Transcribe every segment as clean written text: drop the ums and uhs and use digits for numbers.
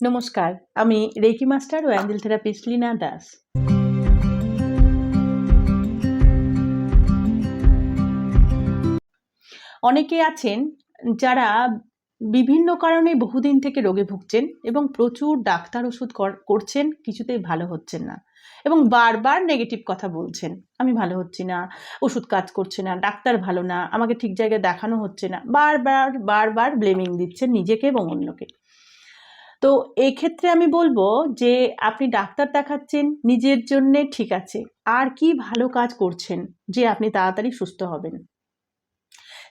নমস্কার, আমি reiki master ও Angel therapist Leena Das. অনেকে আছেন যারা বিভিন্ন কারণে বহুদিন থেকে রোগে ভুগছেন এবং প্রচুর ডাক্তার ওষুধ করছেন, কিছুতেই ভালো হচ্ছেন না এবং বারবার নেগেটিভ কথা বলছেন। আমি ভালো হচ্ছি না, ওষুধ কাজ করছে না, ডাক্তার ভালো না, আমাকে ঠিক জায়গায় দেখানো হচ্ছে না, বারবার বারবার ব্লেমিং দিচ্ছেন নিজেকে এবং অন্যকে। তো এই ক্ষেত্রে আমি বলবো যে আপনি ডাক্তার দেখাচ্ছেন নিজের জন্যে, ঠিক আছে, আর কি ভালো কাজ করছেন যে আপনি তাড়াতাড়ি সুস্থ হবেন?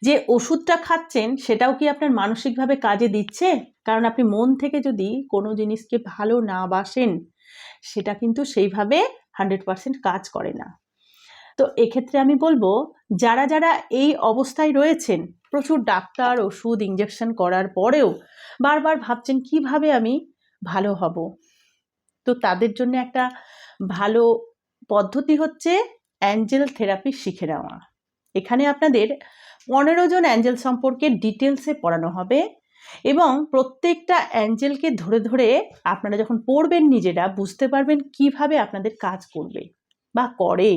যে ওষুধটা খাচ্ছেন সেটাও কি আপনার মানসিকভাবে কাজে দিচ্ছে? কারণ আপনি মন থেকে যদি কোনো জিনিসকে ভালো না বাসেন, সেটা কিন্তু সেইভাবে 100% কাজ করে না। তো এক্ষেত্রে আমি বলবো যারা যারা এই অবস্থায় রয়েছেন, প্রচুর ডাক্তার ওষুধ ইঞ্জেকশন করার পরেও বারবার ভাবছেন কিভাবে আমি ভালো হব, তো তাদের জন্য একটা ভালো পদ্ধতি হচ্ছে অ্যাঞ্জেল থেরাপি শিখে নেওয়া। এখানে আপনাদের 15 জন অ্যাঞ্জেল সম্পর্কে ডিটেলসে পড়ানো হবে এবং প্রত্যেকটা অ্যাঞ্জেলকে ধরে ধরে আপনারা যখন পড়বেন নিজেরা বুঝতে পারবেন কিভাবে আপনাদের কাজ করবে বা করে।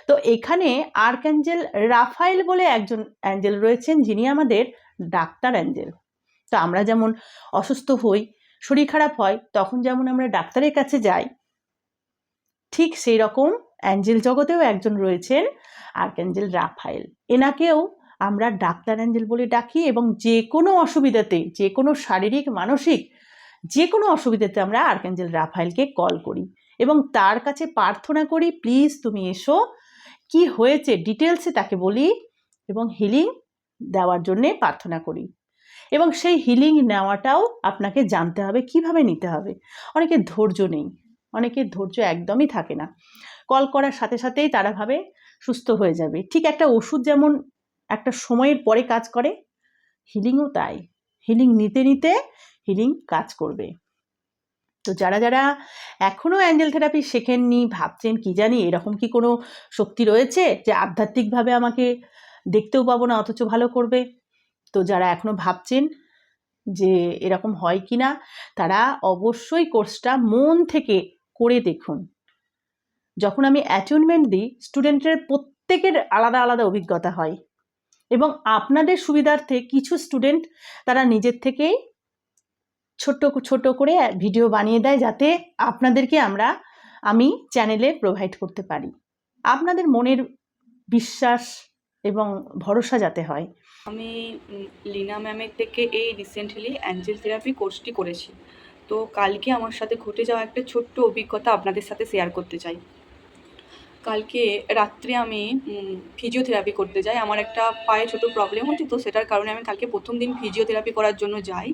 তো এখানে আর্কঅ্যাঞ্জেল রাফায়েল বলে একজন অ্যাঞ্জেল রয়েছেন, যিনি আমাদের ডাক্তার অ্যাঞ্জেল। তো আমরা যেমন অসুস্থ হই, শরীর খারাপ হয়, তখন যেমন আমরা ডাক্তারের কাছে যাই, ঠিক সেই রকম অ্যাঞ্জেল জগতেও একজন রয়েছেন আর্কঅ্যাঞ্জেল রাফায়েল। এনাকেও আমরা ডাক্তার অ্যাঞ্জেল বলে ডাকি এবং যে কোনো অসুবিধাতে, যে কোনো শারীরিক মানসিক যে কোনো অসুবিধাতে আমরা আর্কঅ্যাঞ্জেল রাফায়েলকে কল করি এবং তার কাছে প্রার্থনা করি, প্লিজ তুমি এসো, কি হয়েছে ডিটেলসে তাকে বলি এবং হিলিং দেওয়ার জন্যে প্রার্থনা করি। এবং সেই হিলিং নেওয়াটাও আপনাকে জানতে হবে কিভাবে নিতে হবে। অনেকের ধৈর্য নেই, অনেকের ধৈর্য একদমই থাকে না, কল করার সাথে সাথেই তারা ভাবে সুস্থ হয়ে যাবে। ঠিক একটা ওষুধ যেমন একটা সময়ের পরে কাজ করে, হিলিংও তাই, হিলিং নিতে নিতে হিলিং কাজ করবে। তো যারা যারা এখনও অ্যাঞ্জেল থেরাপি শেখেননি, ভাবছেন কি জানি এরকম কি কোনো শক্তি রয়েছে যে আধ্যাত্মিকভাবে আমাকে দেখতেও পাবো না অথচ ভালো করবে, তো যারা এখনও ভাবছেন যে এরকম হয় কি না, তারা অবশ্যই কোর্সটা মন থেকে করে দেখুন। যখন আমি অ্যাটেনমেন্ট দিই, স্টুডেন্টের প্রত্যেকের আলাদা আলাদা অভিজ্ঞতা হয় এবং আপনাদের সুবিধার্থে কিছু স্টুডেন্ট তারা নিজের থেকেই ছোট ছোট করে ভিডিও বানিয়ে দেয়, যাতে আপনাদেরকে আমি চ্যানেলে প্রোভাইড করতে পারি। আপনাদের মনের বিশ্বাস এবং ভরসা যাতে হয়। আমি লীনা ম্যামের থেকে এই রিসেন্টলি অ্যাঞ্জেল থেরাপি কোর্সটি করেছি। তো কালকে আমার সাথে ঘটে যাওয়া একটা ছোট্ট অভিজ্ঞতা আপনাদের সাথে শেয়ার করতে চাই। কালকে রাত্রে আমি ফিজিওথেরাপি করতে যাই। আমার একটা পায়ে ছোটো প্রবলেম হচ্ছে, তো সেটার কারণে আমি কালকে প্রথম দিন ফিজিওথেরাপি করার জন্য যাই।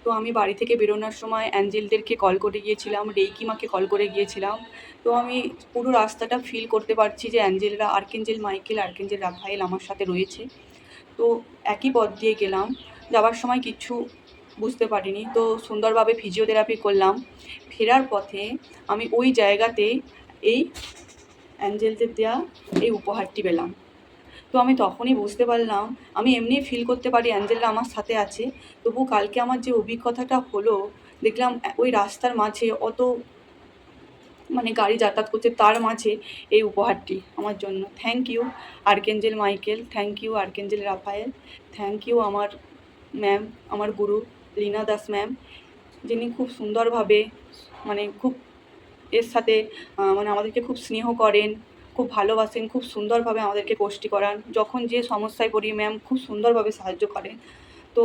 তো আমি বাড়ি থেকে বেরোনোর সময় অ্যাঞ্জেলদেরকে কল করে গিয়েছিলাম, রেইকিমাকে কল করে গিয়েছিলাম। তো আমি পুরো রাস্তাটা ফিল করতে পারছি যে অ্যাঞ্জেলরা, আর্কঅ্যাঞ্জেল মাইকেল, আর্কঅ্যাঞ্জেল রাফায়েল আমার সাথে রয়েছে। তো একই পথ দিয়ে গেলাম, যাওয়ার সময় কিচ্ছু বুঝতে পারিনি, তো সুন্দরভাবে ফিজিওথেরাপি করলাম। ফেরার পথে আমি ওই জায়গাতে এই অ্যাঞ্জেলদের দেওয়া এই উপহারটি পেলাম। তো আমি তখনই বুঝতে পারলাম, আমি এমনি ফিল করতে পারি অ্যাঞ্জেলরা আমার সাথে আছে, তবু কালকে আমার যে অভিজ্ঞতাটা হলো, দেখলাম ওই রাস্তার মাঝে অত গাড়ি যাতায়াত করছে, তার মাঝে এই উপহারটি আমার জন্য। Thank you archangel Michael, thank you archangel Raphael, thank you আমার ম্যাম, আমার গুরু লীনা দাস ম্যাম, যিনি খুব সুন্দরভাবে খুব এর সাথে আমাদেরকে খুব স্নেহ করেন, খুব ভালোবাসেন, খুব সুন্দরভাবে আমাদেরকে কোর্সটি করান। যখন যে সমস্যায় পড়ি ম্যাম খুব সুন্দরভাবে সাহায্য করেন। তো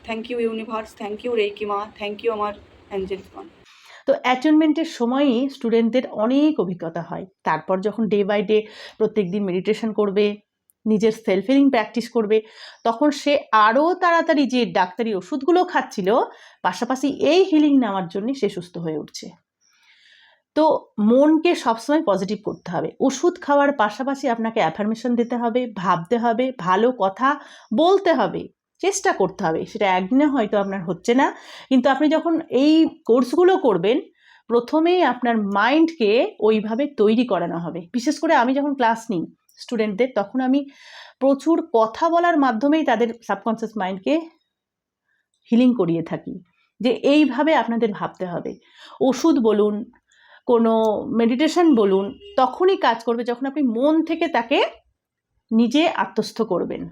thank you universe, thank you রেইকিমা, থ্যাংক ইউ আমার অ্যাঞ্জেলগণ। তো অ্যাটেনমেন্টের সময়ই স্টুডেন্টদের অনেক অভিজ্ঞতা হয়। তারপর যখন ডে বাই ডে প্রত্যেক দিন মেডিটেশন করবে, নিজের সেলফ হিলিং প্র্যাকটিস করবে, তখন সে আরও তাড়াতাড়ি যে ডাক্তারি ওষুধগুলো খাচ্ছিল, পাশাপাশি এই হিলিং নেওয়ার জন্য সে সুস্থ হয়ে উঠছে। তো মনকে সবসময় পজিটিভ করতে হবে। ওষুধ খাওয়ার পাশাপাশি আপনাকে অ্যাফার্মেশন দিতে হবে, ভাবতে হবে, ভালো কথা বলতে হবে, চেষ্টা করতে হবে। সেটা একদিনে হয়তো আপনার হচ্ছে না, কিন্তু আপনি যখন এই কোর্সগুলো করবেন, প্রথমেই আপনার মাইন্ডকে ওইভাবে তৈরি করানো হবে। বিশেষ করে আমি যখন ক্লাস নিই স্টুডেন্টদের, তখন আমি প্রচুর কথা বলার মাধ্যমেই তাদের সাবকনসিয়াস মাইন্ডকে হিলিং করিয়ে থাকি। যে এইভাবে আপনাদের ভাবতে হবে। ওষুধ বলুন, কোনো মেডিটেশন বলুন, তখনই কাজ করবে যখন আপনি মন থেকে তাকে নিজে আত্মস্থ করবেন।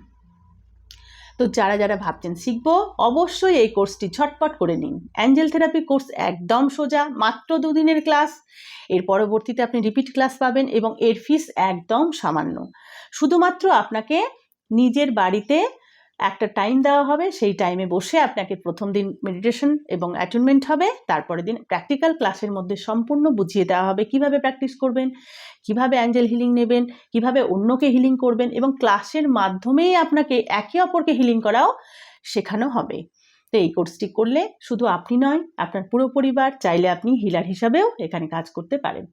তো যারা যারা ভাবছেন শিখবো, অবশ্যই এই কোর্সটি ঝটপট করে নিন। অ্যাঞ্জেল থেরাপি কোর্স একদম সোজা, মাত্র 2 দিনের ক্লাস। এর পরবর্তীতে আপনি রিপিট ক্লাস পাবেন এবং এর ফিস একদম সামান্য। শুধুমাত্র আপনাকে নিজের বাড়িতে একটা টাইম দেওয়া হবে, সেই টাইমে বসে আপনাকে প্রথম দিন মেডিটেশন এবং অ্যাটেনমেন্ট হবে, তারপরের দিন প্র্যাকটিক্যাল ক্লাসের মধ্যে সম্পূর্ণ বুঝিয়ে দেওয়া হবে কিভাবে প্র্যাকটিস করবেন, কিভাবে অ্যাঞ্জেল হিলিং নেবেন, কিভাবে অন্যকে হিলিং করবেন, এবং ক্লাসের মাধ্যমেই আপনাকে একে অপরকে হিলিং করাও শেখানো হবে। তো এই কোর্সটি করলে শুধু আপনি নয়, আপনার পুরো পরিবার, চাইলে আপনি হিলার হিসাবেও এখানে কাজ করতে পারেন।